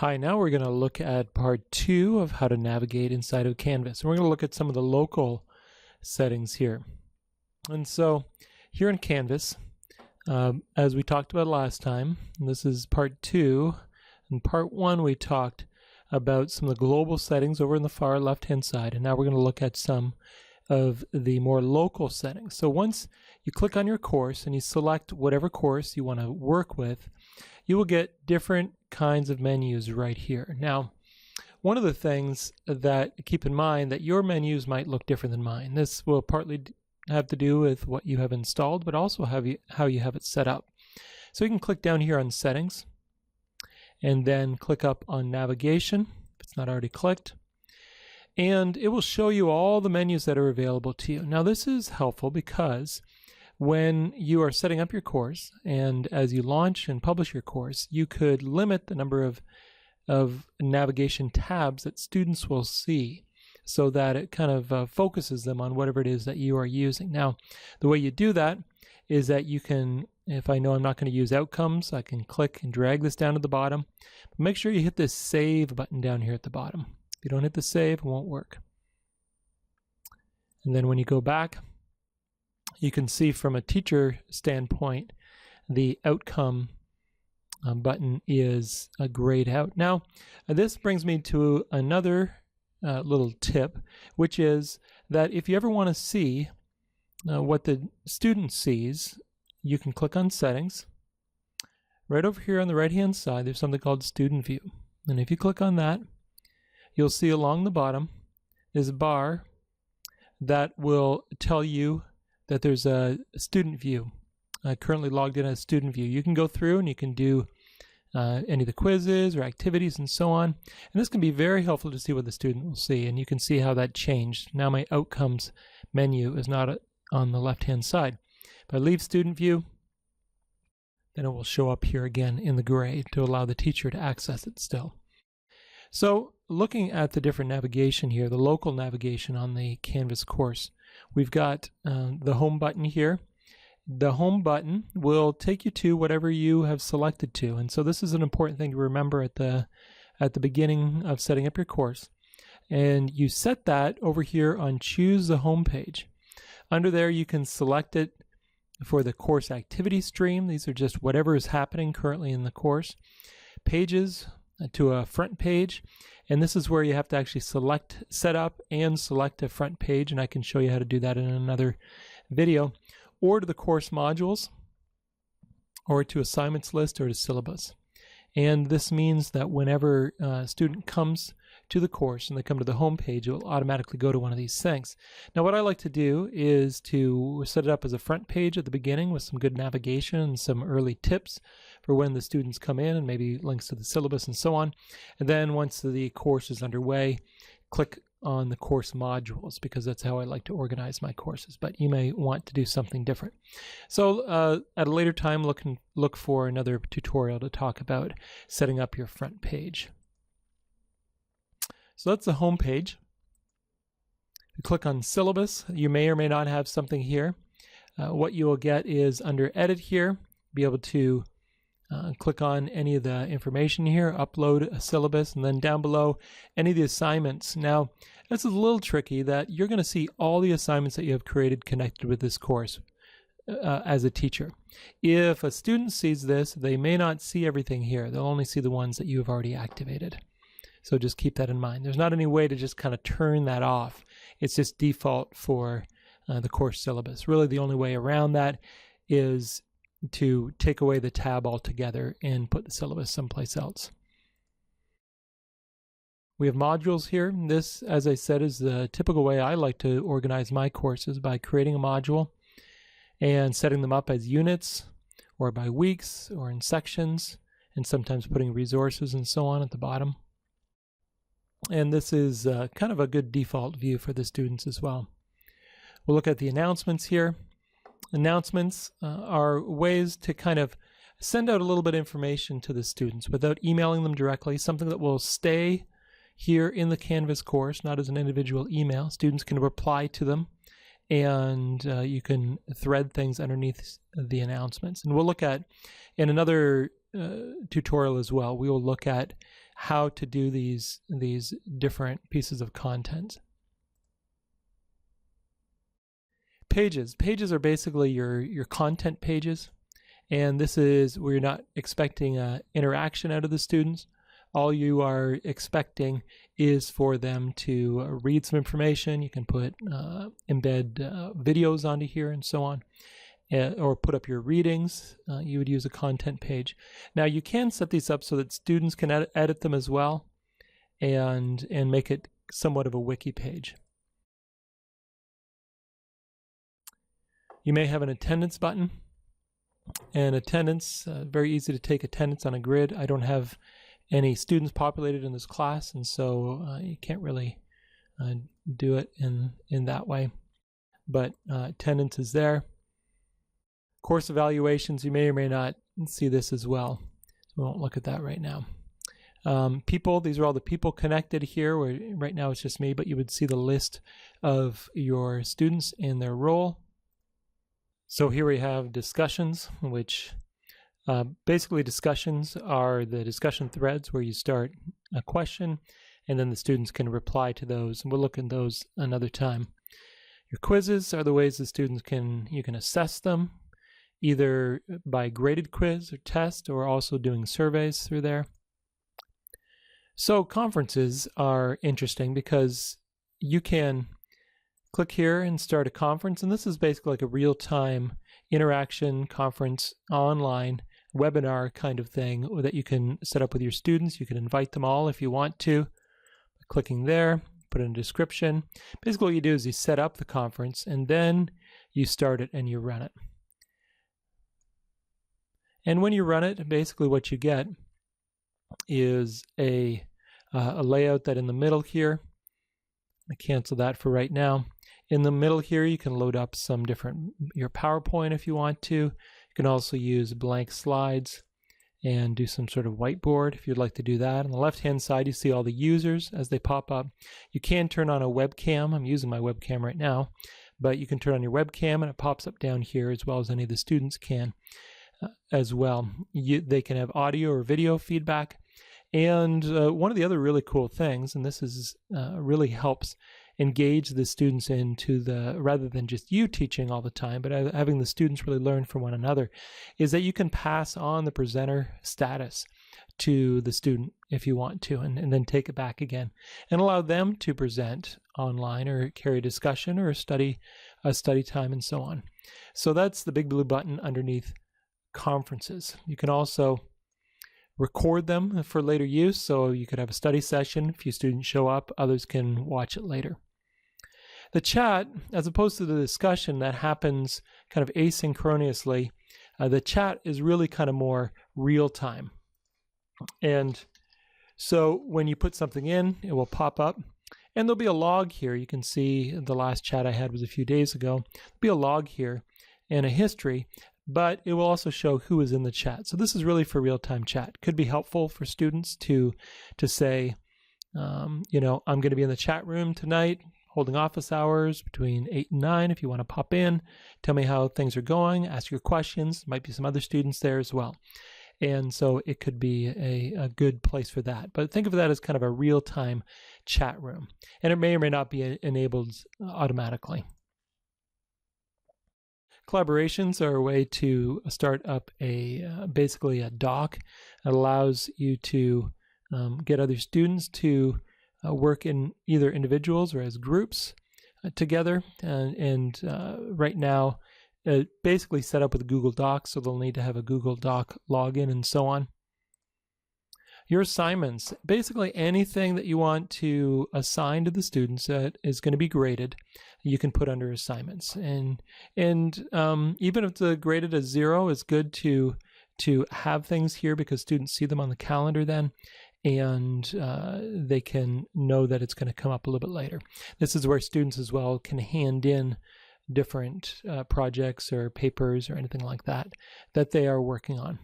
Hi, now we're going to look at part 2 of how to navigate inside of Canvas. And we're going to look at some of the local settings here. And so here in Canvas, as we talked about last time, and this is part 2. In part 1 we talked about some of the global settings over in the far left-hand side. And now we're going to look at some of the more local settings. So once you click on your course and you select whatever course you want to work with, you will get different kinds of menus right here. Now, one of the things that keep in mind that your menus might look different than mine. This will partly have to do with what you have installed, but also how you have it set up. So you can click down here on Settings and then click up on Navigation if it's not already clicked. And it will show you all the menus that are available to you. Now this is helpful because when you are setting up your course and as you launch and publish your course, you could limit the number of navigation tabs that students will see so that it kind of focuses them on whatever it is that you are using. Now, the way you do that is that you can, if I know I'm not going to use outcomes, I can click and drag this down to the bottom. But make sure you hit this Save button down here at the bottom. If you don't hit the Save, it won't work. And then when you go back, you can see from a teacher standpoint, the outcome button is grayed out. Now, this brings me to another little tip, which is that if you ever want to see what the student sees, you can click on Settings. Right over here on the right-hand side, there's something called Student View. And if you click on that, you'll see along the bottom is a bar that will tell you that there's a student view. Currently logged in as student view. You can go through and you can do any of the quizzes or activities and so on. And this can be very helpful to see what the student will see. And you can see how that changed. Now my outcomes menu is not on the left-hand side. If I leave student view, then it will show up here again in the gray to allow the teacher to access it still. So looking at the different navigation here, the local navigation on the Canvas course, we've got the home button here. The home button will take you to whatever you have selected to. And so this is an important thing to remember at the beginning of setting up your course. And you set that over here on Choose the Home page. Under there you can select it for the course activity stream. These are just whatever is happening currently in the course. Pages to a front page, and this is where you have to actually set up and select a front page, and I can show you how to do that in another video, or to the course modules, or to assignments list, or to syllabus. And this means that whenever a student comes to the course and they come to the home page, it will automatically go to one of these things. Now what I like to do is to set it up as a front page at the beginning with some good navigation and some early tips for when the students come in and maybe links to the syllabus and so on. And then once the course is underway, click on the course modules, because that's how I like to organize my courses, but you may want to do something different. So at a later time, look for another tutorial to talk about setting up your front page. So that's the home page. You click on Syllabus. You may or may not have something here. What you will get is under Edit here, be able to click on any of the information here, upload a syllabus, and then down below any of the assignments. Now, this is a little tricky that you're going to see all the assignments that you have created connected with this course as a teacher. If a student sees this, they may not see everything here. They'll only see the ones that you have already activated. So just keep that in mind. There's not any way to just kind of turn that off. It's just default for the course syllabus. Really, the only way around that is to take away the tab altogether and put the syllabus someplace else. We have modules here. This, as I said, is the typical way I like to organize my courses, by creating a module and setting them up as units or by weeks or in sections, and sometimes putting resources and so on at the bottom. And this is kind of a good default view for the students as well. We'll look at the announcements here. Announcements are ways to kind of send out a little bit of information to the students without emailing them directly, something that will stay here in the Canvas course, not as an individual email. Students can reply to them, and you can thread things underneath the announcements. And we'll look at, in another tutorial as well, we will look at how to do these different pieces of content. Pages. Pages are basically your content pages, and this is where you're not expecting interaction out of the students. All you are expecting is for them to read some information. You can embed videos onto here and so on, or put up your readings. You would use a content page. Now you can set these up so that students can edit them as well, and make it somewhat of a wiki page. You may have an attendance button, and attendance, very easy to take attendance on a grid. I don't have any students populated in this class, and so you can't really do it in that way. But attendance is there. Course evaluations, you may or may not see this as well. So we won't look at that right now. People, these are all the people connected here, where right now it's just me, but you would see the list of your students and their role. So here we have discussions, which basically discussions are the discussion threads where you start a question and then the students can reply to those, and we'll look at those another time. Your quizzes are the ways the students you can assess them, either by graded quiz or test, or also doing surveys through there. So conferences are interesting because you can click here and start a conference, and this is basically like a real-time interaction conference, online webinar kind of thing that you can set up with your students. You can invite them all if you want to. Clicking there, put in a description. Basically what you do is you set up the conference and then you start it and you run it. And when you run it, basically what you get is a layout that in the middle here, I cancel that for right now. In the middle here, you can load up some your PowerPoint if you want to. You can also use blank slides and do some sort of whiteboard if you'd like to do that. On the left-hand side, you see all the users as they pop up. You can turn on a webcam. I'm using my webcam right now, but you can turn on your webcam and it pops up down here, as well as any of the students can as well. They can have audio or video feedback. And one of the other really cool things, and this is really helps engage the students into rather than just you teaching all the time, but having the students really learn from one another, is that you can pass on the presenter status to the student if you want to, and then take it back again and allow them to present online or carry a discussion or a study time and so on. So that's the big blue button underneath conferences. You can also record them for later use, so you could have a study session. If few students show up, others can watch it later. The chat, as opposed to the discussion that happens kind of asynchronously, the chat is really kind of more real time. And so when you put something in, it will pop up, and there'll be a log here. You can see the last chat I had was a few days ago. There'll be a log here and a history, but it will also show who is in the chat. So this is really for real-time chat. Could be helpful for students to say, I'm going to be in the chat room tonight, holding office hours between 8 and 9. If you want to pop in, tell me how things are going, ask your questions. Might be some other students there as well. And so it could be a good place for that. But think of that as kind of a real-time chat room. And it may or may not be enabled automatically. Collaborations are a way to start up basically a doc that allows you to get other students to work in either individuals or as groups together. And right now, basically set up with Google Docs, so they'll need to have a Google Doc login and so on. Your assignments, basically anything that you want to assign to the students that is going to be graded, you can put under assignments. And even if it's graded as 0, it's good to have things here because students see them on the calendar then, and they can know that it's going to come up a little bit later. This is where students as well can hand in different projects or papers or anything like that they are working on.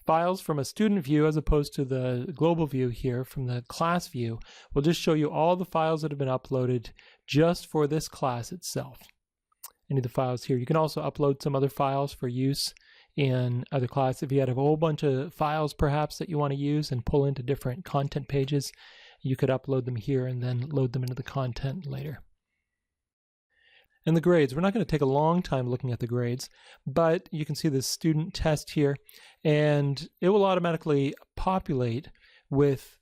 Files from a student view as opposed to the global view here from the class view will just show you all the files that have been uploaded just for this class itself. Any of the files here. You can also upload some other files for use in other classes. If you have a whole bunch of files perhaps that you want to use and pull into different content pages, you could upload them here and then load them into the content later. And the grades, we're not going to take a long time looking at the grades, but you can see the student test here, and it will automatically populate with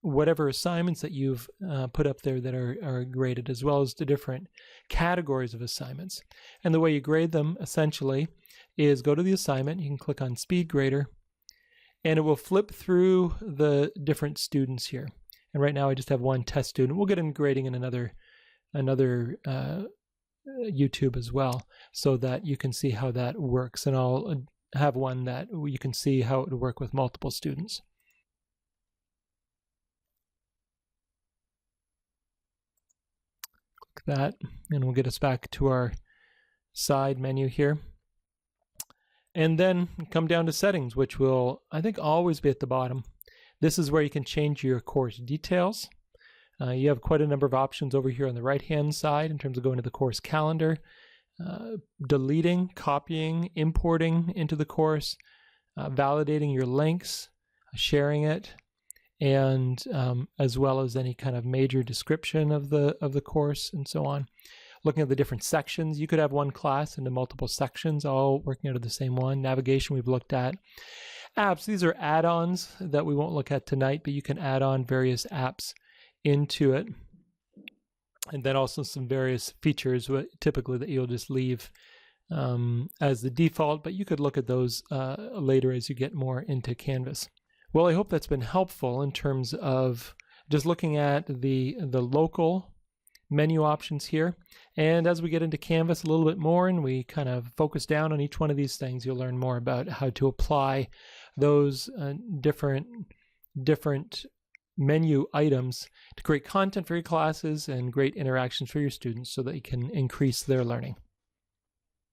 whatever assignments that you've put up there that are graded, as well as the different categories of assignments. And the way you grade them essentially is go to the assignment, you can click on Speed Grader, and it will flip through the different students here. And right now I just have one test student. We'll get into grading in another YouTube as well, so that you can see how that works. And I'll have one that you can see how it would work with multiple students. Click that, and we'll get us back to our side menu here. And then come down to settings, which will, I think, always be at the bottom. This is where you can change your course details. You have quite a number of options over here on the right-hand side in terms of going to the course calendar, deleting, copying, importing into the course, validating your links, sharing it, and as well as any kind of major description of the course and so on. Looking at the different sections, you could have one class into multiple sections, all working out of the same one. Navigation we've looked at. Apps, these are add-ons that we won't look at tonight, but you can add on various apps into it, and then also some various features typically that you'll just leave as the default, but you could look at those later as you get more into Canvas. Well, I hope that's been helpful in terms of just looking at the local menu options here. And as we get into Canvas a little bit more and we kind of focus down on each one of these things, you'll learn more about how to apply those different menu items to create content for your classes and great interactions for your students so that you can increase their learning.